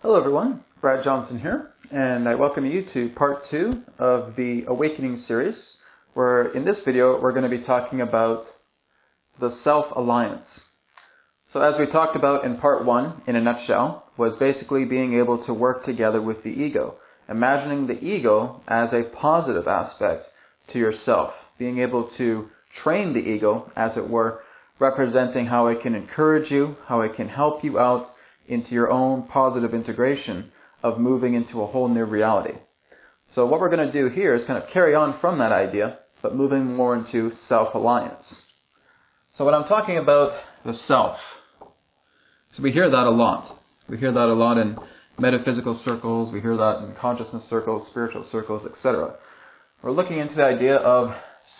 Hello everyone, Brad Johnson here, and I welcome you to part 2 of the Awakening series, where in this video we're going to be talking about the self-alliance. So as we talked about in part 1, in a nutshell, was basically being able to work together with the ego, imagining the ego as a positive aspect to yourself, being able to train the ego, as it were, representing how it can encourage you, how it can help you out into your own positive integration of moving into a whole new reality. So what we're going to do here is kind of carry on from that idea, but moving more into self-alliance. So when I'm talking about the self, so we hear that a lot. We hear that a lot in metaphysical circles, we hear that in consciousness circles, spiritual circles, etc. We're looking into the idea of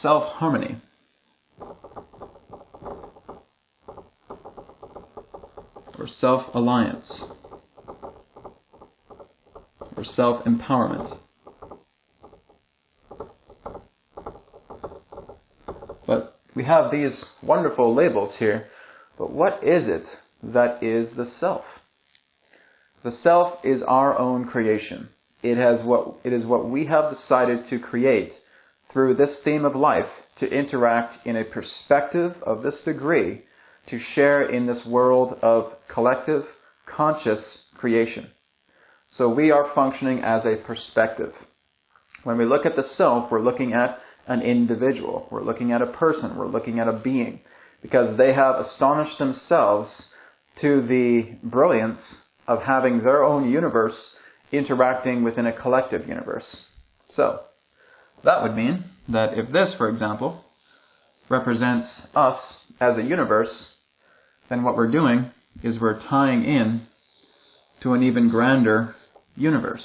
self-harmony. Or self-alliance, or self-empowerment. But we have these wonderful labels here, but what is it that is the self? The self is our own creation. It is what we have decided to create through this theme of life, to interact in a perspective of this degree, to share in this world of collective, conscious creation. So we are functioning as a perspective. When we look at the self, we're looking at an individual. We're looking at a person. We're looking at a being. Because they have astonished themselves to the brilliance of having their own universe interacting within a collective universe. So that would mean that if this, for example, represents us as a universe, then what we're doing is we're tying in to an even grander universe.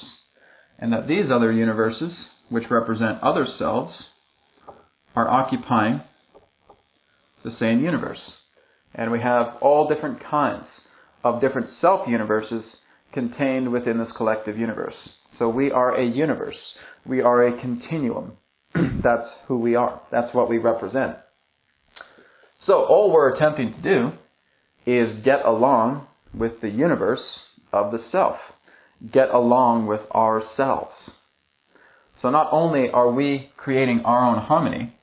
And that these other universes, which represent other selves, are occupying the same universe. And we have all different kinds of different self-universes contained within this collective universe. So we are a universe. We are a continuum. That's who we are. That's what we represent. So all we're attempting to do is get along with the universe of the self. Get along with ourselves. So not only are we creating our own harmony,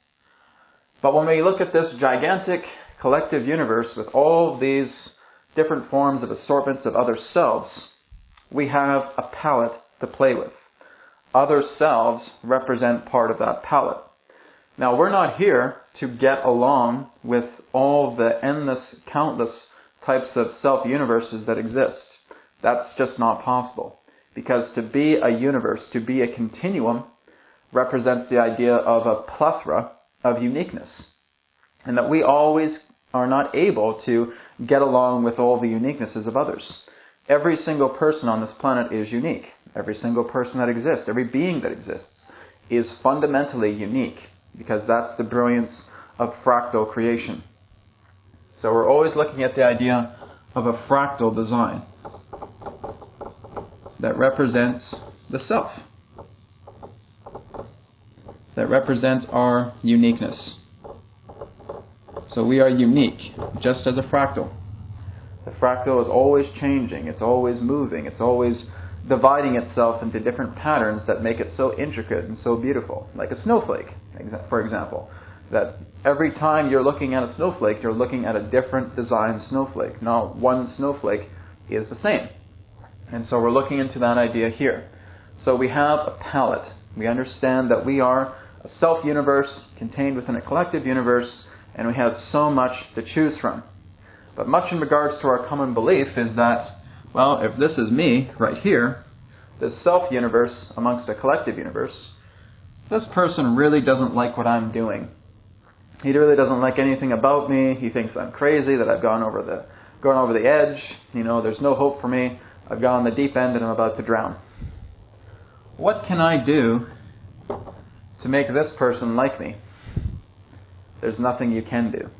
but when we look at this gigantic collective universe with all these different forms of assortments of other selves, we have a palette to play with. Other selves represent part of that palette. Now we're not here to get along with all the endless, countless types of self-universes that exist. That's just not possible. Because to be a universe, to be a continuum, represents the idea of a plethora of uniqueness. And that we always are not able to get along with all the uniquenesses of others. Every single person on this planet is unique. Every single person that exists, every being that exists, is fundamentally unique. Because that's the brilliance of fractal creation. So we're always looking at the idea of a fractal design that represents the self, that represents our uniqueness. So we are unique, just as a fractal. The fractal is always changing, it's always moving, it's always dividing itself into different patterns that make it so intricate and so beautiful. Like a snowflake, for example. That every time you're looking at a snowflake, you're looking at a different design snowflake. Not one snowflake is the same. And so we're looking into that idea here. So we have a palette. We understand that we are a self-universe contained within a collective universe, and we have so much to choose from. But much in regards to our common belief is that, well, if this is me right here, this self-universe amongst a collective universe, this person really doesn't like what I'm doing. He really doesn't like anything about me. He thinks I'm crazy, that I've gone over the edge. You know, there's no hope for me. I've gone the deep end and I'm about to drown. What can I do to make this person like me? There's nothing you can do.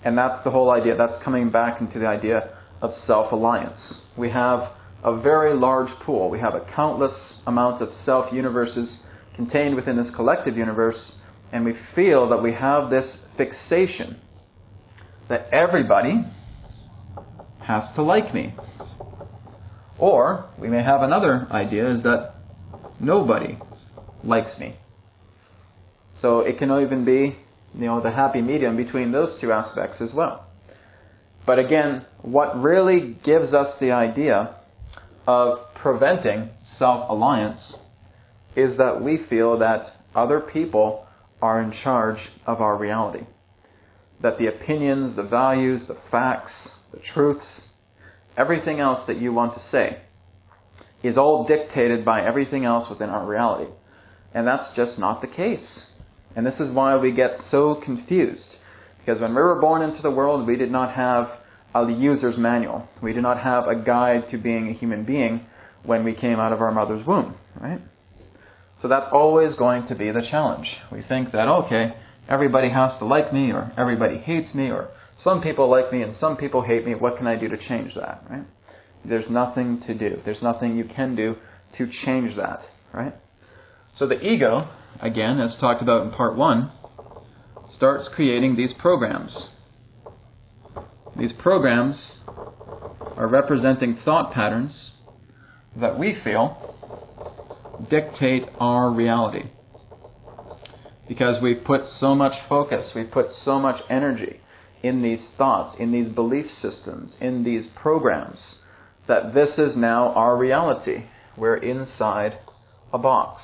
And that's the whole idea. That's coming back into the idea of self-alliance. We have a very large pool. We have a countless amount of self-universes contained within this collective universe, and we feel that we have this fixation that everybody has to like me. Or we may have another idea, is that nobody likes me. So it can even be, the happy medium between those two aspects as well. But again, what really gives us the idea of preventing self-alliance is that we feel that other people are in charge of our reality. That the opinions, the values, the facts, the truths, everything else that you want to say is all dictated by everything else within our reality. And that's just not the case. And this is why we get so confused. Because when we were born into the world, we did not have a user's manual. We did not have a guide to being a human being when we came out of our mother's womb, right? So that's always going to be the challenge. We think that, okay, everybody has to like me, or everybody hates me, or some people like me and some people hate me. What can I do to change that, right? There's nothing to do. There's nothing you can do to change that, right? So the ego, again, as talked about in part 1, starts creating these programs. These programs are representing thought patterns that we feel dictate our reality. Because we've put so much focus, we've put so much energy in these thoughts, in these belief systems, in these programs, that this is now our reality. We're inside a box.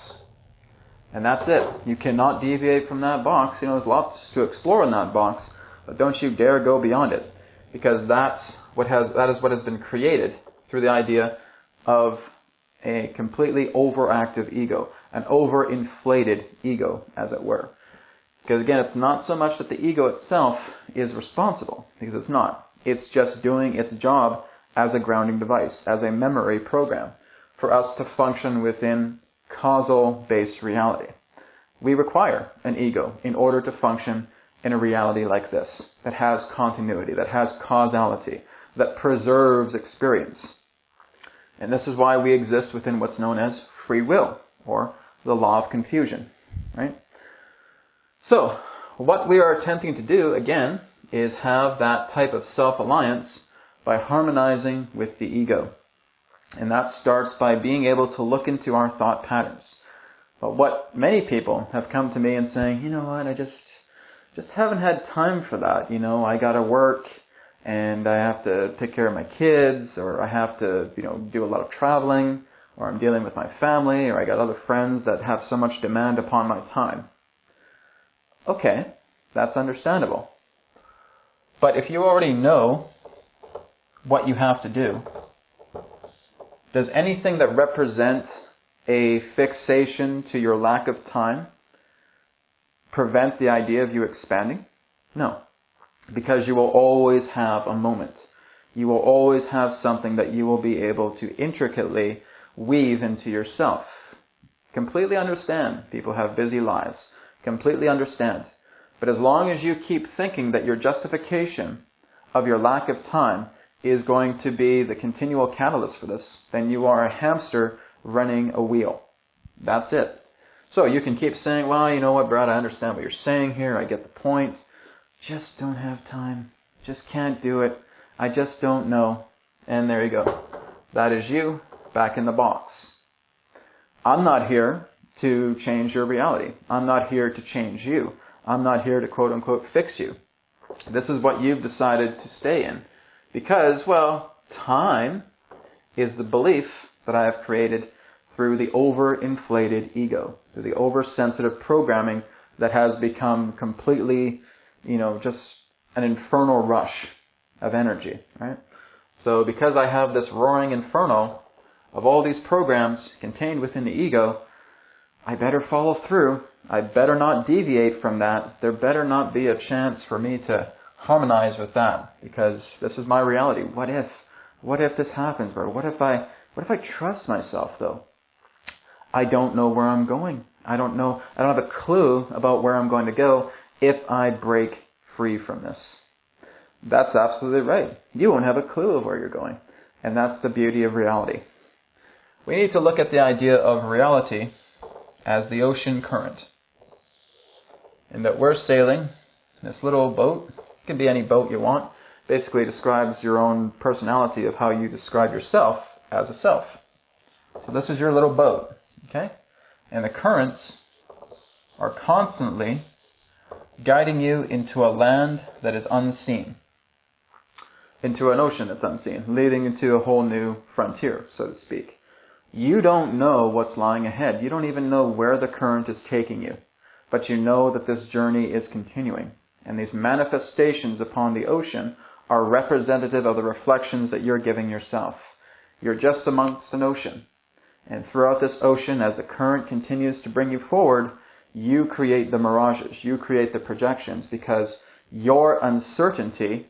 And that's it. You cannot deviate from that box. There's lots to explore in that box, but don't you dare go beyond it. Because that is what has been created through the idea of a completely overactive ego, an overinflated ego, as it were. Because again, it's not so much that the ego itself is responsible, because it's not. It's just doing its job as a grounding device, as a memory program, for us to function within causal-based reality. We require an ego in order to function in a reality like this, that has continuity, that has causality, that preserves experience. And this is why we exist within what's known as free will, or the law of confusion, right? So, what we are attempting to do, again, is have that type of self-alliance by harmonizing with the ego. And that starts by being able to look into our thought patterns. But what many people have come to me and saying, you know what, I just haven't had time for that. I got to work, and I have to take care of my kids, or I have to, do a lot of traveling, or I'm dealing with my family, or I got other friends that have so much demand upon my time. Okay, that's understandable. But if you already know what you have to do, does anything that represents a fixation to your lack of time prevent the idea of you expanding? No. Because you will always have a moment. You will always have something that you will be able to intricately weave into yourself. Completely understand. People have busy lives. Completely understand. But as long as you keep thinking that your justification of your lack of time is going to be the continual catalyst for this, then you are a hamster running a wheel. That's it. So you can keep saying, well, you know what, Brad, I understand what you're saying here. I get the point. Just don't have time. Just can't do it. I just don't know. And there you go. That is you back in the box. I'm not here to change your reality. I'm not here to change you. I'm not here to quote-unquote fix you. This is what you've decided to stay in. Because, well, time is the belief that I have created through the overinflated ego, through the oversensitive programming that has become completely, just an infernal rush of energy, right? So because I have this roaring inferno of all these programs contained within the ego, I better follow through. I better not deviate from that. There better not be a chance for me to harmonize with that, because this is my reality. What if this happens, bro? What if I trust myself, though? I don't know where I'm going. I don't have a clue about where I'm going to go if I break free from this. That's absolutely right. You won't have a clue of where you're going. And that's the beauty of reality. We need to look at the idea of reality as the ocean current. And that we're sailing this little boat. It can be any boat you want. Basically describes your own personality of how you describe yourself as a self. So this is your little boat, okay? And the currents are constantly guiding you into a land that is unseen, into an ocean that's unseen, leading into a whole new frontier, so to speak. You don't know what's lying ahead. You don't even know where the current is taking you, but you know that this journey is continuing. And these manifestations upon the ocean are representative of the reflections that you're giving yourself. You're just amongst an ocean. And throughout this ocean, as the current continues to bring you forward, you create the mirages, you create the projections, because your uncertainty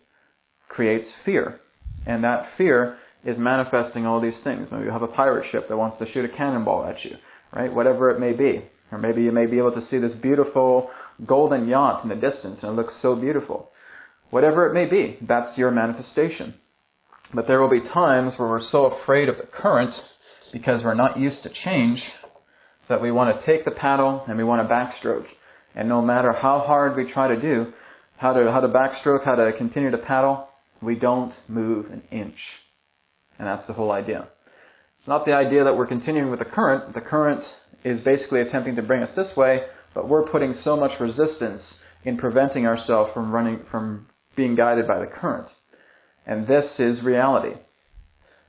creates fear. And that fear is manifesting all these things. Maybe you have a pirate ship that wants to shoot a cannonball at you, right? Whatever it may be. Or maybe you may be able to see this beautiful golden yacht in the distance and it looks so beautiful. Whatever it may be, that's your manifestation. But there will be times where we're so afraid of the current because we're not used to change that we want to take the paddle and we want to backstroke. And no matter how hard we try to do, how to backstroke, how to continue to paddle, we don't move an inch. And that's the whole idea. It's not the idea that we're continuing with the current. The current is basically attempting to bring us this way, but we're putting so much resistance in preventing ourselves from being guided by the current. And this is reality.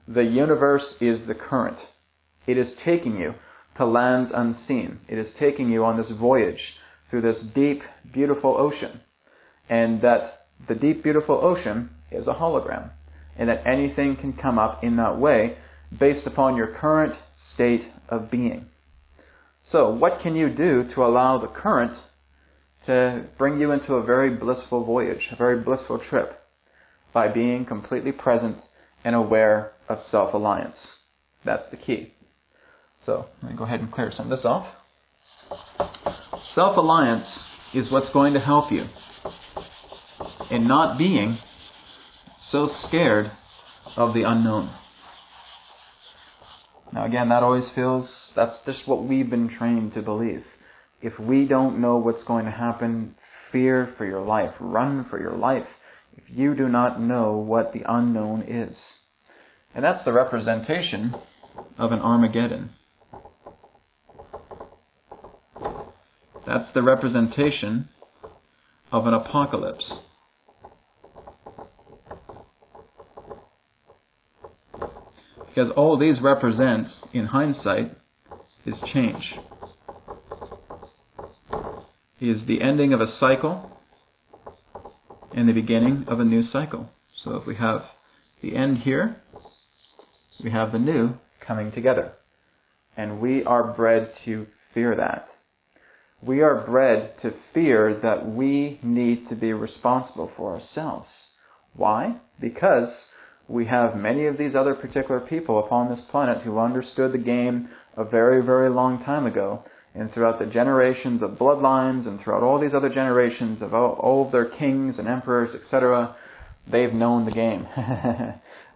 The universe is the current. It is taking you to lands unseen. It is taking you on this voyage through this deep, beautiful ocean. And that the deep, beautiful ocean is a hologram. And that anything can come up in that way based upon your current state of being. So, what can you do to allow the current to bring you into a very blissful voyage, a very blissful trip? By being completely present and aware of self-alliance. That's the key. So, let me go ahead and clear some of this off. Self-alliance is what's going to help you in not being so scared of the unknown. Now again, that's just what we've been trained to believe. If we don't know what's going to happen, fear for your life, run for your life, if you do not know what the unknown is. And that's the representation of an Armageddon. That's the representation of an apocalypse. Because all these represent, in hindsight, is change. It is the ending of a cycle and the beginning of a new cycle. So if we have the end here, we have the new coming together. And we are bred to fear that. We are bred to fear that we need to be responsible for ourselves. Why? Because we have many of these other particular people upon this planet who understood the game a very, very long time ago. And throughout the generations of bloodlines and throughout all these other generations of all of their kings and emperors, etc., they've known the game.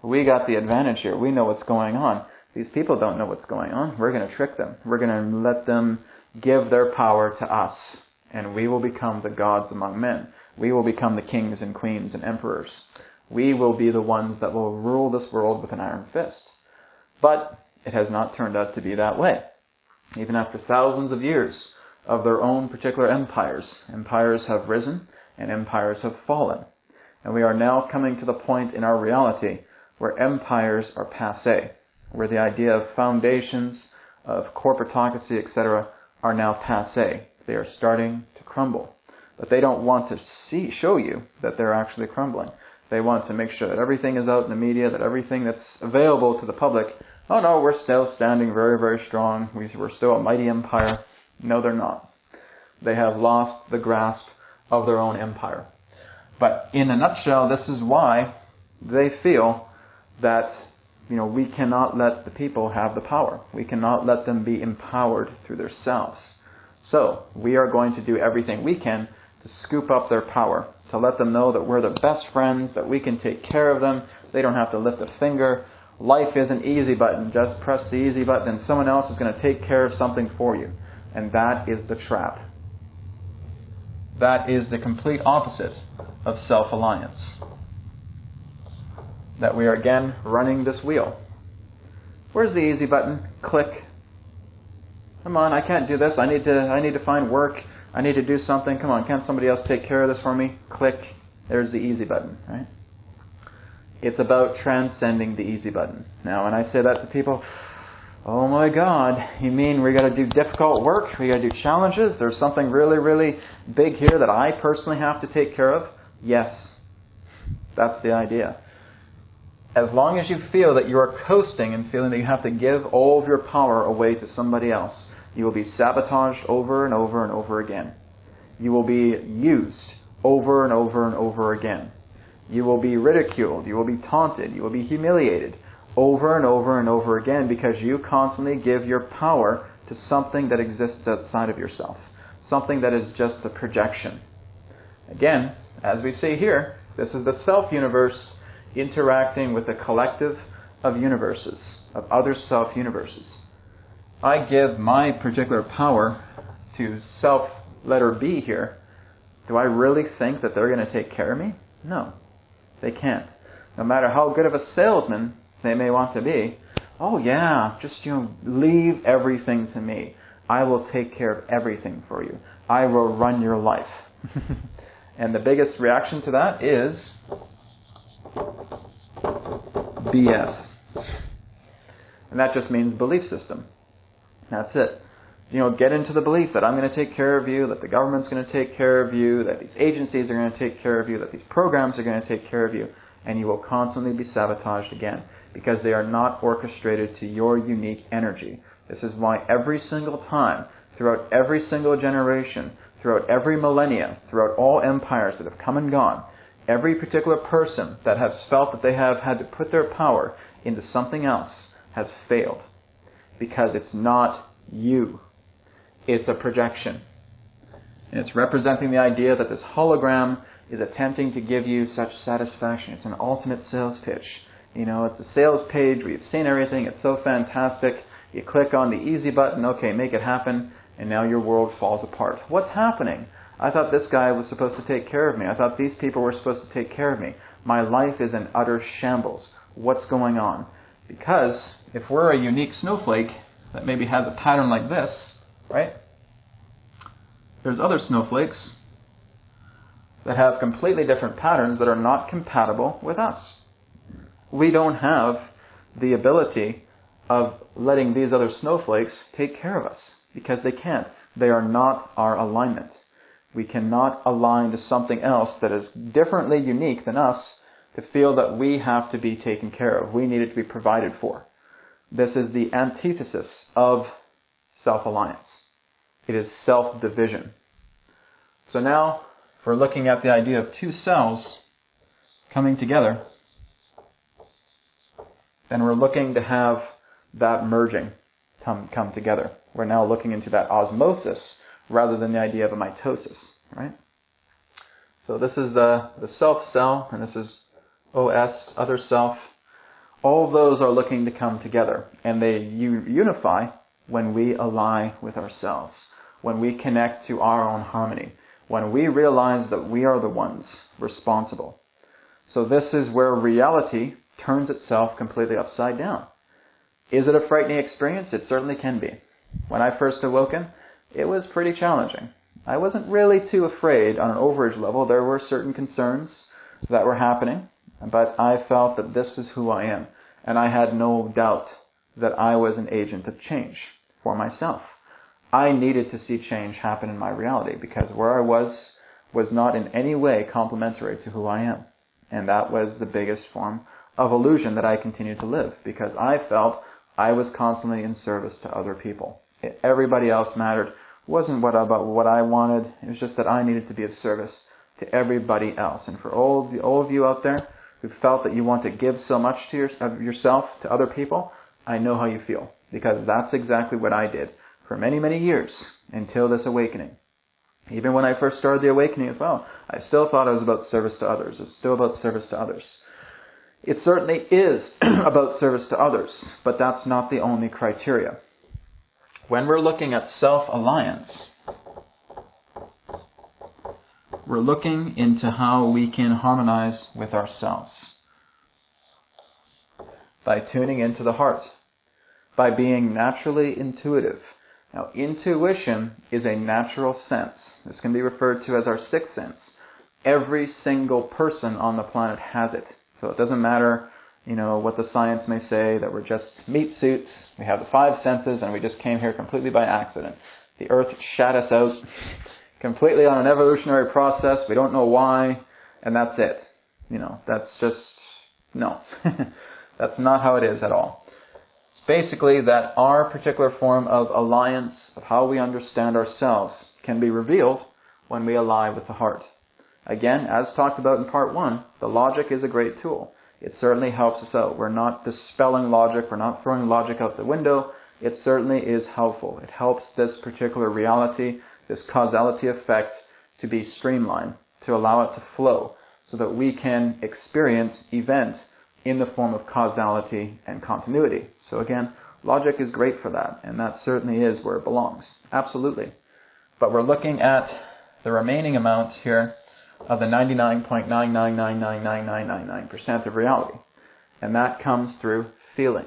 We got the advantage here. We know what's going on. These people don't know what's going on. We're going to trick them. We're going to let them give their power to us. And we will become the gods among men. We will become the kings and queens and emperors. We will be the ones that will rule this world with an iron fist. But it has not turned out to be that way. Even after thousands of years of their own particular empires, empires have risen and empires have fallen. And we are now coming to the point in our reality where empires are passé, where the idea of foundations, of corporatocracy, etc., are now passé. They are starting to crumble. But they don't want to show you that they're actually crumbling. They want to make sure that everything is out in the media, that everything that's available to the public, oh no, we're still standing very, very strong. We're still a mighty empire. No, they're not. They have lost the grasp of their own empire. But in a nutshell, this is why they feel that, we cannot let the people have the power. We cannot let them be empowered through themselves. So, we are going to do everything we can to scoop up their power, to let them know that we're the best friends, that we can take care of them. They don't have to lift a finger. Life is an easy button. Just press the easy button and someone else is going to take care of something for you. And that is the trap. That is the complete opposite of self-alliance. That we are again running this wheel. Where's the easy button? Click. Come on, I can't do this. I need to find work. I need to do something. Come on, can't somebody else take care of this for me? Click. There's the easy button, right? It's about transcending the easy button. Now, when I say that to people, oh my God, you mean we got to do difficult work? We got to do challenges? There's something really, really big here that I personally have to take care of? Yes, that's the idea. As long as you feel that you are coasting and feeling that you have to give all of your power away to somebody else, you will be sabotaged over and over and over again. You will be used over and over and over again. You will be ridiculed. You will be taunted. You will be humiliated over and over and over again because you constantly give your power to something that exists outside of yourself. Something that is just a projection. Again, as we see here, this is the self-universe interacting with the collective of universes, of other self-universes. I give my particular power to self letter B here. Do I really think that they're going to take care of me? No, they can't. No matter how good of a salesman they may want to be, oh yeah, just leave everything to me. I will take care of everything for you. I will run your life. And the biggest reaction to that is BS. And that just means belief system. That's it. Get into the belief that I'm going to take care of you, that the government's going to take care of you, that these agencies are going to take care of you, that these programs are going to take care of you, and you will constantly be sabotaged again because they are not orchestrated to your unique energy. This is why every single time, throughout every single generation, throughout every millennia, throughout all empires that have come and gone, every particular person that has felt that they have had to put their power into something else has failed. Because it's not you. It's a projection. And it's representing the idea that this hologram is attempting to give you such satisfaction. It's an ultimate sales pitch. It's a sales page where you've seen everything. It's so fantastic. You click on the easy button. Okay, make it happen. And now your world falls apart. What's happening? I thought this guy was supposed to take care of me. I thought these people were supposed to take care of me. My life is in utter shambles. What's going on? Because if we're a unique snowflake that maybe has a pattern like this, right? There's other snowflakes that have completely different patterns that are not compatible with us. We don't have the ability of letting these other snowflakes take care of us because they can't. They are not our alignment. We cannot align to something else that is differently unique than us to feel that we have to be taken care of. We need it to be provided for. This is the antithesis of self-alliance. It is self-division. So now, if we're looking at the idea of two cells coming together, then we're looking to have that merging come together. We're now looking into that osmosis rather than the idea of a mitosis, right? So this is the self cell, and this is OS, other self. All of those are looking to come together, and they unify when we ally with ourselves, when we connect to our own harmony, when we realize that we are the ones responsible. So this is where reality turns itself completely upside down. Is it a frightening experience? It certainly can be. When I first awoken, it was pretty challenging. I wasn't really too afraid on an overage level. There were certain concerns that were happening, but I felt that this is who I am. And I had no doubt that I was an agent of change for myself. I needed to see change happen in my reality because where I was not in any way complementary to who I am. And that was the biggest form of illusion that I continued to live because I felt I was constantly in service to other people. Everybody else mattered. It wasn't about what I wanted. It was just that I needed to be of service to everybody else. And for all of you out there who felt that you want to give so much to yourself to other people, I know how you feel because that's exactly what I did for many, many years until this awakening. Even when I first started the awakening as well, I still thought I was about service to others. It was still about service to others. It certainly is about service to others, but that's not the only criteria. When we're looking at self-alliance, we're looking into how we can harmonize with ourselves by tuning into the heart. by being naturally intuitive. Now, intuition is a natural sense. This can be referred to as our sixth sense. Every single person on the planet has it. So it doesn't matter, what the science may say, that we're just meat suits. We have the five senses, and we just came here completely by accident. The earth shat us out completely on an evolutionary process. We don't know why, and that's it. That's just, no. That's not how it is at all. It's basically that our particular form of alliance, of how we understand ourselves, can be revealed when we ally with the heart. Again, as talked about in part 1, the logic is a great tool. It certainly helps us out. We're not dispelling logic. We're not throwing logic out the window. It certainly is helpful. It helps this particular reality, this causality effect, to be streamlined, to allow it to flow, so that we can experience events in the form of causality and continuity. So again, logic is great for that, and that certainly is where it belongs. Absolutely. But we're looking at the remaining amounts here of the 99.9999999% of reality. And that comes through feeling.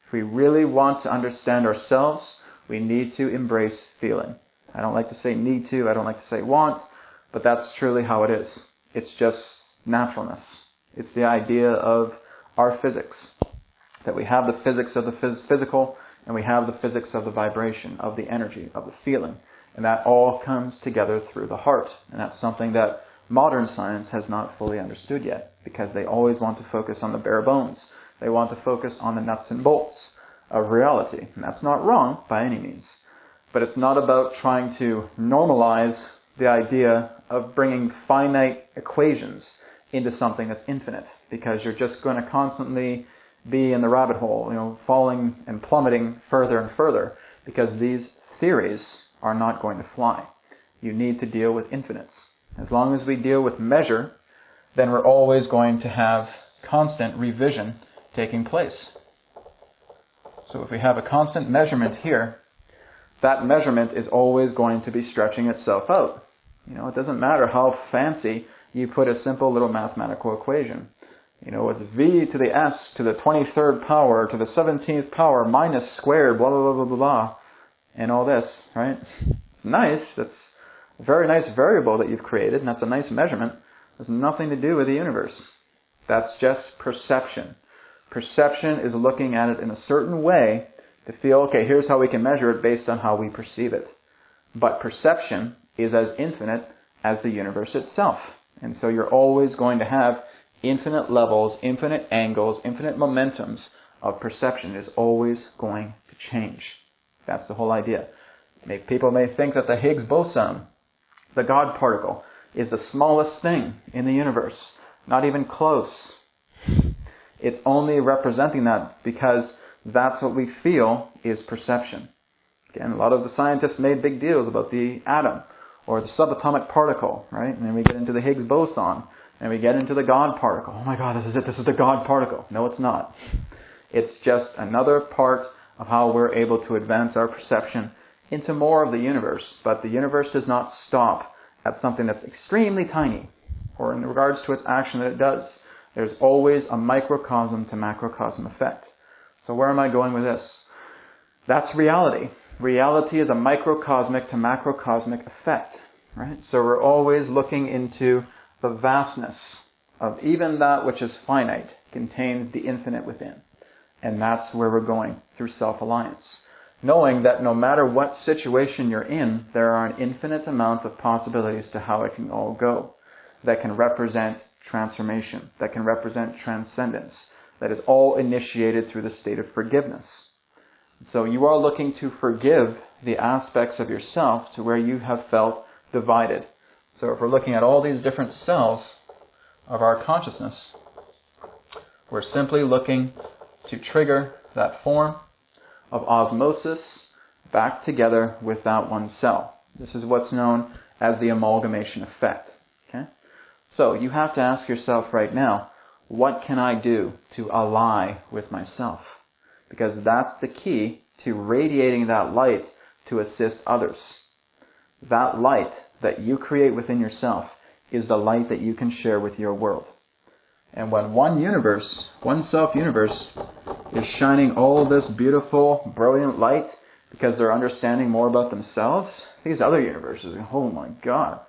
If we really want to understand ourselves, we need to embrace feeling. I don't like to say need to, I don't like to say want, but that's truly how it is. It's just naturalness. It's the idea of our physics. That we have the physics of the physical, and we have the physics of the vibration, of the energy, of the feeling. And that all comes together through the heart. And that's something that modern science has not fully understood yet, because they always want to focus on the bare bones. They want to focus on the nuts and bolts of reality. And that's not wrong by any means. But it's not about trying to normalize the idea of bringing finite equations into something that's infinite, because you're just going to constantly be in the rabbit hole, falling and plummeting further and further, because these theories are not going to fly. You need to deal with infinites. As long as we deal with measure, then we're always going to have constant revision taking place. So if we have a constant measurement here, that measurement is always going to be stretching itself out. It doesn't matter how fancy you put a simple little mathematical equation. It's v to the s to the 23rd power to the 17th power minus squared, blah, blah, blah, blah, blah, blah, and all this, right? It's nice. That's a very nice variable that you've created, and that's a nice measurement. It has nothing to do with the universe. That's just perception. Perception is looking at it in a certain way to feel, okay, here's how we can measure it based on how we perceive it. But perception is as infinite as the universe itself. And so you're always going to have infinite levels, infinite angles, infinite momentums of perception. Is always going to change. That's the whole idea. People may think that the Higgs boson, the God particle, is the smallest thing in the universe. Not even close. It's only representing that because that's what we feel is perception. Again, a lot of the scientists made big deals about the atom or the subatomic particle, right? And then we get into the Higgs boson, and we get into the God particle. Oh my God, this is it. This is the God particle. No, it's not. It's just another part of how we're able to advance our perception into more of the universe. But the universe does not stop at something that's extremely tiny, or in regards to its action that it does. There's always a microcosm to macrocosm effect. So where am I going with this? That's reality. Reality is a microcosmic to macrocosmic effect, right? So we're always looking into the vastness of even that which is finite contains the infinite within. And that's where we're going through self-alliance. Knowing that no matter what situation you're in, there are an infinite amount of possibilities to how it can all go. That can represent transformation. That can represent transcendence. That is all initiated through the state of forgiveness. So you are looking to forgive the aspects of yourself to where you have felt divided. So if we're looking at all these different cells of our consciousness, we're simply looking to trigger that form of osmosis back together with that one cell. This is what's known as the amalgamation effect. Okay? So you have to ask yourself right now, what can I do to ally with myself? Because that's the key to radiating that light to assist others. That light that you create within yourself is the light that you can share with your world. And when one universe, one self-universe, is shining all this beautiful, brilliant light because they're understanding more about themselves. These other universes, oh my God,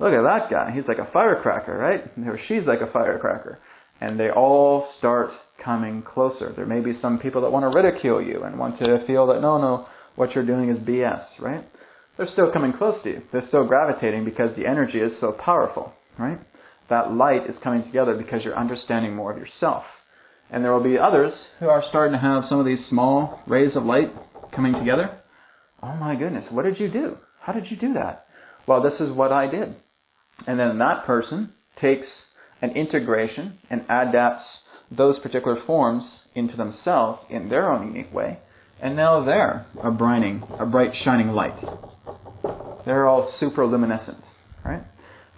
look at that guy. He's like a firecracker, right? Or she's like a firecracker. And they all start coming closer. There may be some people that want to ridicule you and want to feel that, no, what you're doing is BS, right? They're still coming close to you. They're still gravitating because the energy is so powerful, right? That light is coming together because you're understanding more of yourself. And there will be others who are starting to have some of these small rays of light coming together. Oh my goodness, what did you do? How did you do that? Well, this is what I did. And then that person takes an integration and adapts those particular forms into themselves in their own unique way. And now they're a bright shining light. They're all super luminescent, right?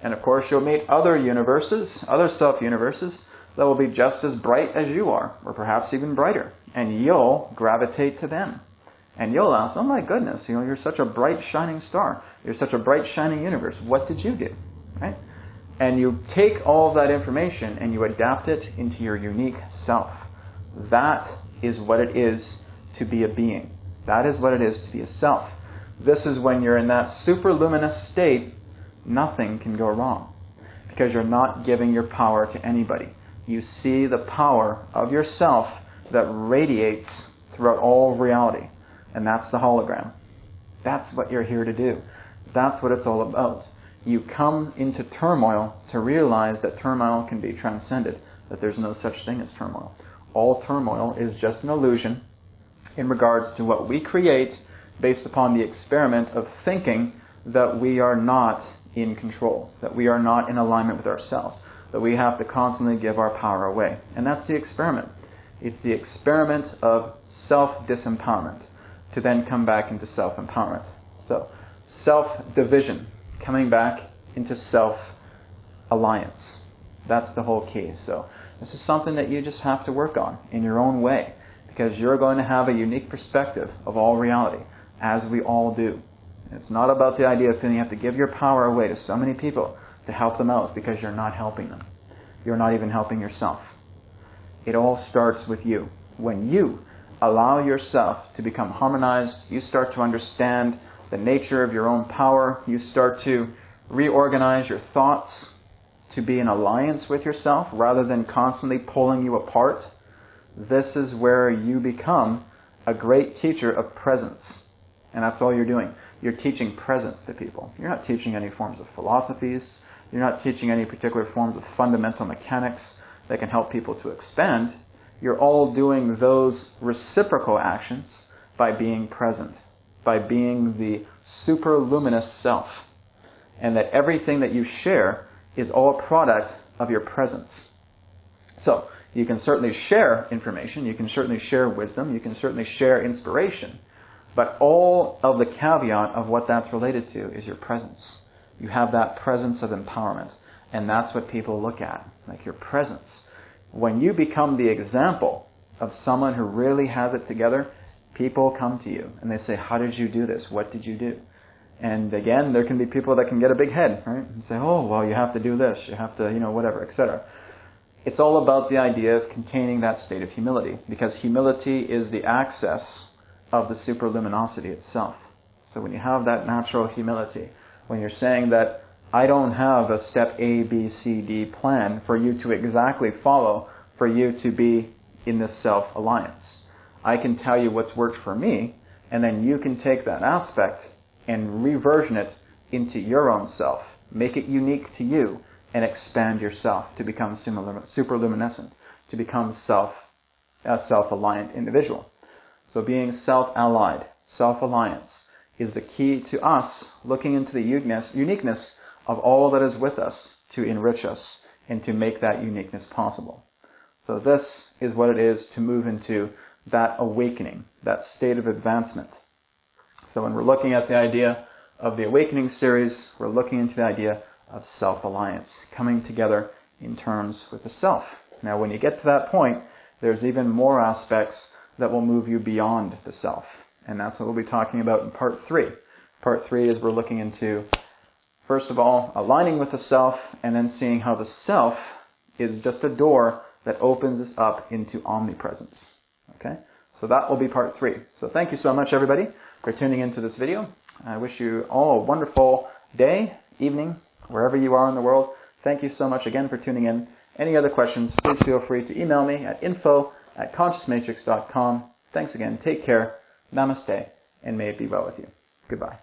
And of course you'll meet other universes, other self-universes, that will be just as bright as you are, or perhaps even brighter. And you'll gravitate to them. And you'll ask, oh my goodness, you're such a bright shining star. You're such a bright shining universe. What did you do? Right? And you take all of that information and you adapt it into your unique self. That is what it is to be a being. That is what it is to be a self. This is when you're in that super luminous state, nothing can go wrong. Because you're not giving your power to anybody. You see the power of yourself that radiates throughout all reality. And that's the hologram. That's what you're here to do. That's what it's all about. You come into turmoil to realize that turmoil can be transcended, that there's no such thing as turmoil. All turmoil is just an illusion in regards to what we create based upon the experiment of thinking that we are not in control, that we are not in alignment with ourselves, that we have to constantly give our power away. And that's the experiment. It's the experiment of self-disempowerment to then come back into self-empowerment. So, self-division, coming back into self-alliance. That's the whole key. So, this is something that you just have to work on in your own way, because you're going to have a unique perspective of all reality, as we all do. It's not about the idea of feeling you have to give your power away to so many people to help them out, because you're not helping them. You're not even helping yourself. It all starts with you. When you allow yourself to become harmonized, you start to understand the nature of your own power, you start to reorganize your thoughts to be in alliance with yourself rather than constantly pulling you apart. This is where you become a great teacher of presence. And that's all you're doing. You're teaching presence to people. You're not teaching any forms of philosophies. You're not teaching any particular forms of fundamental mechanics that can help people to expand. You're all doing those reciprocal actions by being present, by being the super luminous self. And that everything that you share is all a product of your presence. So, you can certainly share information, you can certainly share wisdom, you can certainly share inspiration, but all of the caveat of what that's related to is your presence. You have that presence of empowerment, and that's what people look at, like your presence. When you become the example of someone who really has it together, people come to you and they say, how did you do this? What did you do? And again, there can be people that can get a big head, right? And say, oh, well, you have to do this, you have to, whatever, etc. It's all about the idea of containing that state of humility, because humility is the access of the superluminosity itself. So when you have that natural humility, when you're saying that I don't have a step A, B, C, D plan for you to exactly follow, for you to be in this self-alliance. I can tell you what's worked for me, and then you can take that aspect and reversion it into your own self. Make it unique to you and expand yourself to become superluminescent, to become a self-alliant individual. So being self-allied, self-alliance, is the key to us looking into the uniqueness of all that is with us to enrich us and to make that uniqueness possible. So this is what it is to move into that awakening, that state of advancement. So when we're looking at the idea of the awakening series, we're looking into the idea of self-alliance, coming together in terms with the self. Now when you get to that point, there's even more aspects that will move you beyond the self. And that's what we'll be talking about in part 3. Part 3 is we're looking into, first of all, aligning with the self, and then seeing how the self is just a door that opens us up into omnipresence. Okay? So that will be part 3. So thank you so much, everybody, for tuning into this video. I wish you all a wonderful day, evening, wherever you are in the world. Thank you so much again for tuning in. Any other questions, please feel free to email me at info@consciousmatrix.com. Thanks again. Take care. Namaste, and may it be well with you. Goodbye.